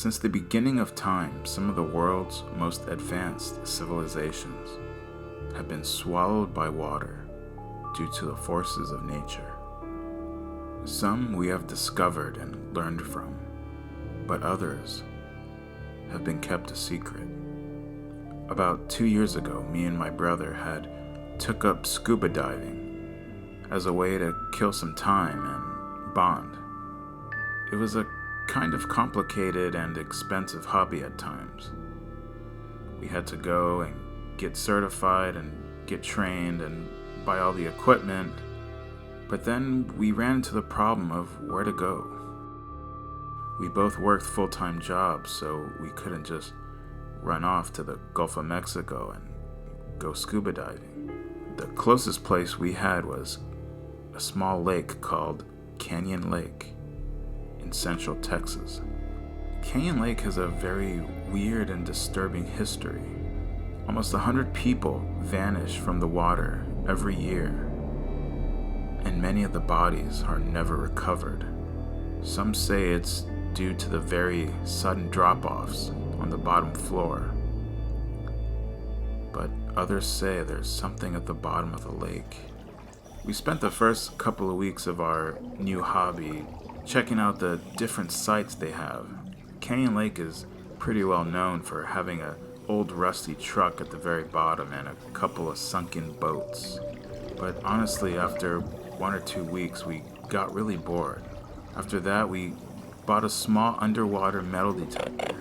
Since the beginning of time, some of the world's most advanced civilizations have been swallowed by water due to the forces of nature. Some we have discovered and learned from, but others have been kept a secret. About 2 years ago, me and my brother had took up scuba diving as a way to kill some time and bond. It was a kind of complicated and expensive hobby at times. We had to go and get certified and get trained and buy all the equipment, but then we ran into the problem of where to go. We both worked full-time jobs, so we couldn't just run off to the Gulf of Mexico and go scuba diving. The closest place we had was a small lake called Canyon Lake in central Texas. Canyon Lake has a very weird and disturbing history. Almost 100 people vanish from the water every year, and many of the bodies are never recovered. Some say it's due to the very sudden drop-offs on the bottom floor, but others say there's something at the bottom of the lake. We spent the first couple of weeks of our new hobby checking out the different sites they have. Canyon Lake is pretty well known for having an old rusty truck at the very bottom and a couple of sunken boats. But honestly, after 1 or 2 weeks, we got really bored. After that, we bought a small underwater metal detector.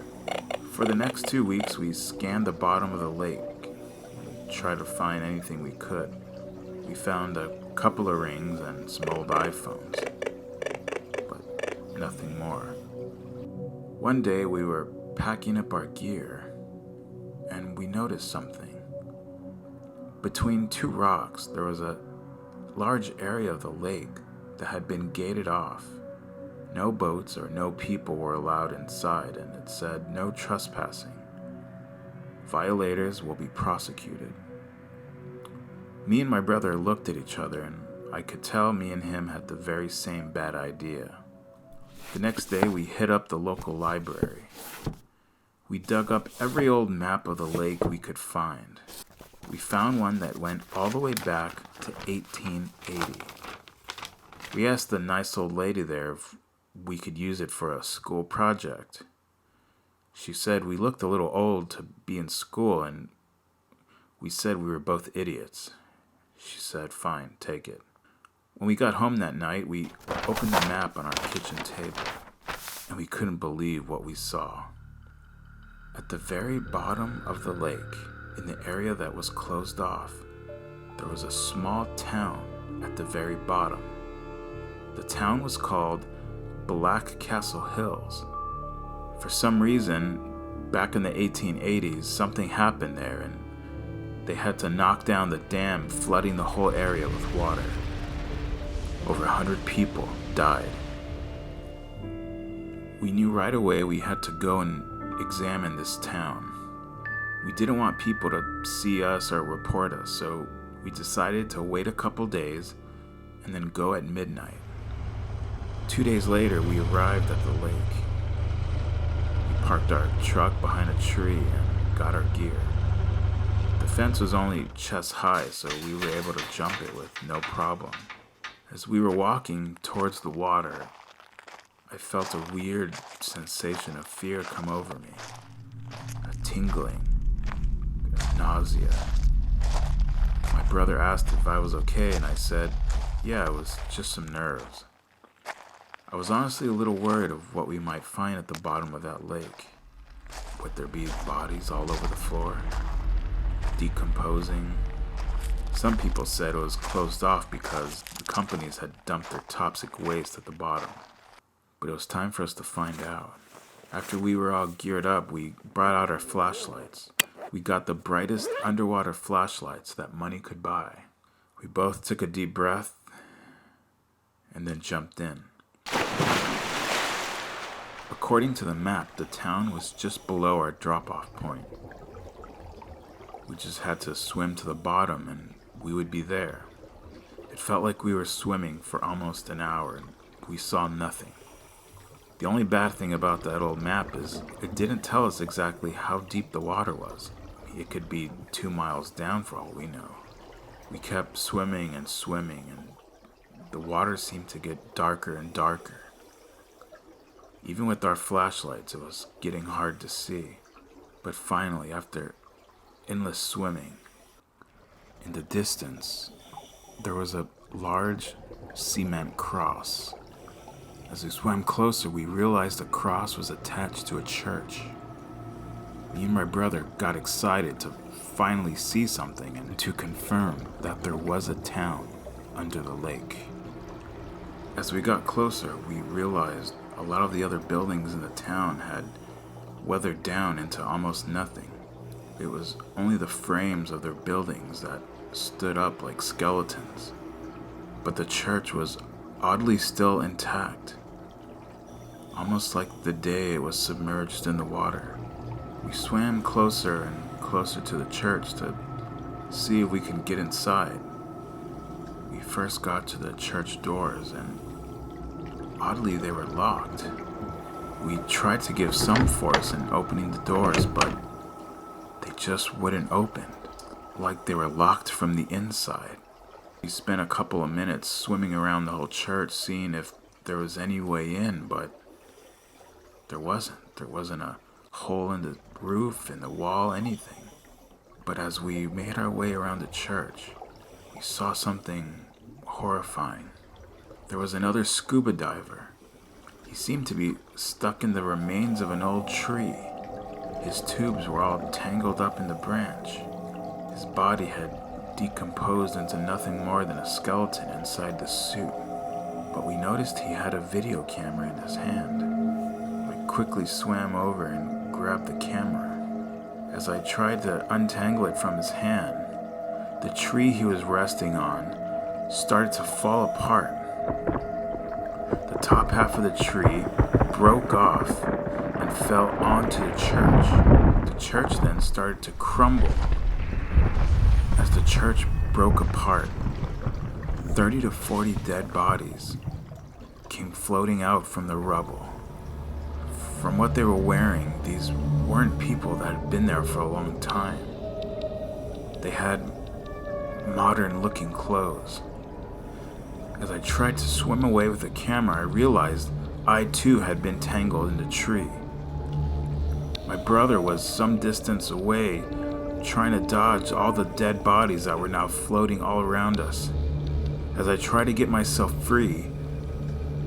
For the next 2 weeks, we scanned the bottom of the lake and tried to find anything we could. We found a couple of rings and some old iPhones, but nothing more. One day we were packing up our gear and we noticed something. Between 2 rocks, there was a large area of the lake that had been gated off. No boats or no people were allowed inside, and it said no trespassing. Violators will be prosecuted. Me and my brother looked at each other, and I could tell me and him had the very same bad idea. The next day, we hit up the local library. We dug up every old map of the lake we could find. We found one that went all the way back to 1880. We asked the nice old lady there if we could use it for a school project. She said we looked a little old to be in school, and we said we were both idiots. She said, fine, take it. When we got home that night, we opened the map on our kitchen table, and we couldn't believe what we saw. At the very bottom of the lake, in the area that was closed off, there was a small town at the very bottom. The town was called Black Castle Hills. For some reason, back in the 1880s, something happened there, and they had to knock down the dam, flooding the whole area with water. Over 100 people died. We knew right away we had to go and examine this town. We didn't want people to see us or report us, so we decided to wait a couple days and then go at midnight. 2 days later, we arrived at the lake. We parked our truck behind a tree and got our gear. The fence was only chest high, so we were able to jump it with no problem. As we were walking towards the water, I felt a weird sensation of fear come over me. A tingling, a nausea. My brother asked if I was okay, and I said, yeah, it was just some nerves. I was honestly a little worried of what we might find at the bottom of that lake. Would there be bodies all over the floor, decomposing? Some people said it was closed off because the companies had dumped their toxic waste at the bottom. But it was time for us to find out. After we were all geared up, we brought out our flashlights. We got the brightest underwater flashlights that money could buy. We both took a deep breath and then jumped in. According to the map, the town was just below our drop-off point. We just had to swim to the bottom and we would be there. It felt like we were swimming for almost an hour and we saw nothing. The only bad thing about that old map is it didn't tell us exactly how deep the water was. It could be 2 miles down for all we know. We kept swimming and swimming, and the water seemed to get darker and darker. Even with our flashlights, it was getting hard to see. But finally, after endless swimming, in the distance, there was a large cement cross. As we swam closer, we realized the cross was attached to a church. Me and my brother got excited to finally see something and to confirm that there was a town under the lake. As we got closer, we realized a lot of the other buildings in the town had weathered down into almost nothing. It was only the frames of their buildings that stood up like skeletons. But the church was oddly still intact, almost like the day it was submerged in the water. We swam closer and closer to the church to see if we could get inside. We first got to the church doors, and oddly they were locked. We tried to give some force in opening the doors, but they just wouldn't open, like they were locked from the inside. We spent a couple of minutes swimming around the whole church, seeing if there was any way in, but there wasn't. There wasn't a hole in the roof, in the wall, anything. But as we made our way around the church, we saw something horrifying. There was another scuba diver. He seemed to be stuck in the remains of an old tree. His tubes were all tangled up in the branch. His body had decomposed into nothing more than a skeleton inside the suit. But we noticed he had a video camera in his hand. I quickly swam over and grabbed the camera. As I tried to untangle it from his hand, the tree he was resting on started to fall apart. The top half of the tree broke off and fell onto the church. The church then started to crumble. As the church broke apart, 30 to 40 dead bodies came floating out from the rubble. From what they were wearing, these weren't people that had been there for a long time. They had modern-looking clothes. As I tried to swim away with the camera, I realized I too had been tangled in the tree. My brother was some distance away, trying to dodge all the dead bodies that were now floating all around us. As I tried to get myself free,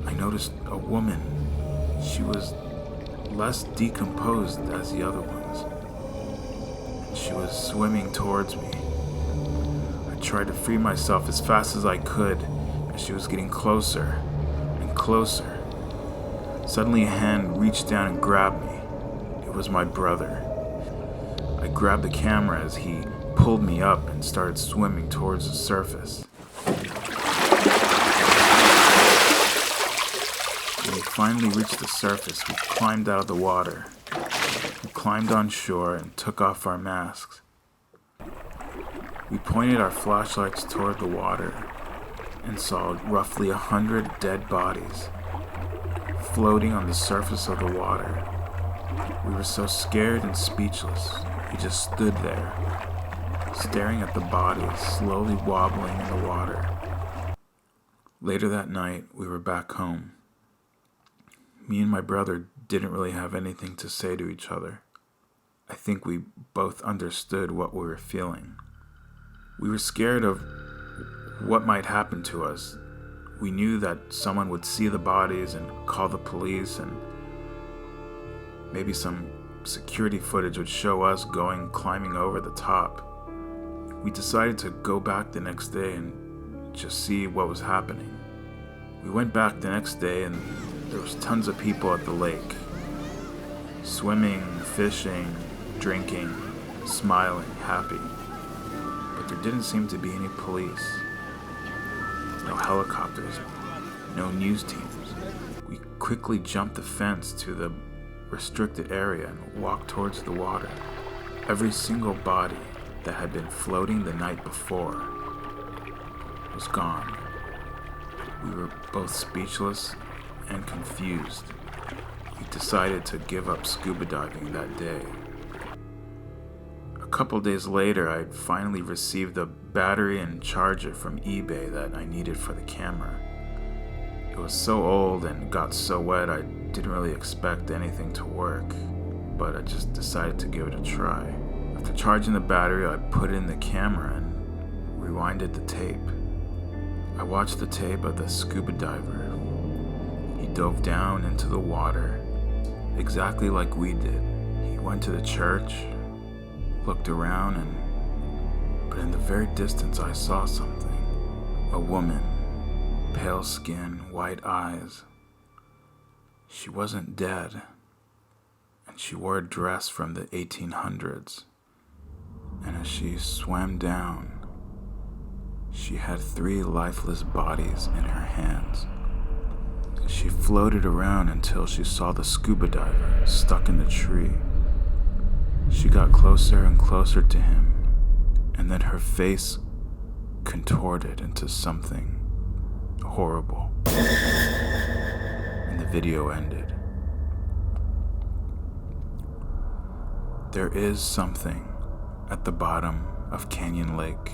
I noticed a woman. She was less decomposed as the other ones. She was swimming towards me. I tried to free myself as fast as I could, as she was getting closer and closer. Suddenly a hand reached down and grabbed me. It was my brother. I grabbed the camera as he pulled me up and started swimming towards the surface. When we finally reached the surface, we climbed out of the water. We climbed on shore and took off our masks. We pointed our flashlights toward the water and saw roughly 100 dead bodies floating on the surface of the water. We were so scared and speechless, we just stood there, staring at the bodies slowly wobbling in the water. Later that night, we were back home. Me and my brother didn't really have anything to say to each other. I think we both understood what we were feeling. We were scared of what might happen to us. We knew that someone would see the bodies and call the police, and maybe some security footage would show us climbing over the top. We decided to go back the next day and just see what was happening. We went back the next day and there was tons of people at the lake, swimming, fishing, drinking, smiling, happy. But there didn't seem to be any police, no helicopters, no news teams. We quickly jumped the fence to the restricted area and walked towards the water. Every single body that had been floating the night before was gone. We were both speechless and confused. he decided to give up scuba diving that day. A couple days later, I finally received the battery and charger from eBay that I needed for the camera. It was so old and got so wet I didn't really expect anything to work, but I just decided to give it a try. After charging the battery, I put in the camera and rewinded the tape. I watched the tape of the scuba diver. He dove down into the water, exactly like we did. He went to the church, looked around, but in the very distance I saw something. A woman, pale skin, white eyes. She wasn't dead, and she wore a dress from the 1800s. And as she swam down, she had 3 lifeless bodies in her hands. She floated around until she saw the scuba diver stuck in the tree. She got closer and closer to him, and then her face contorted into something horrible. And the video ended. There is something at the bottom of Canyon Lake.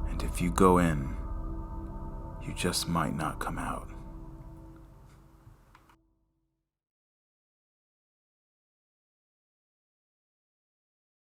And if you go in, you just might not come out.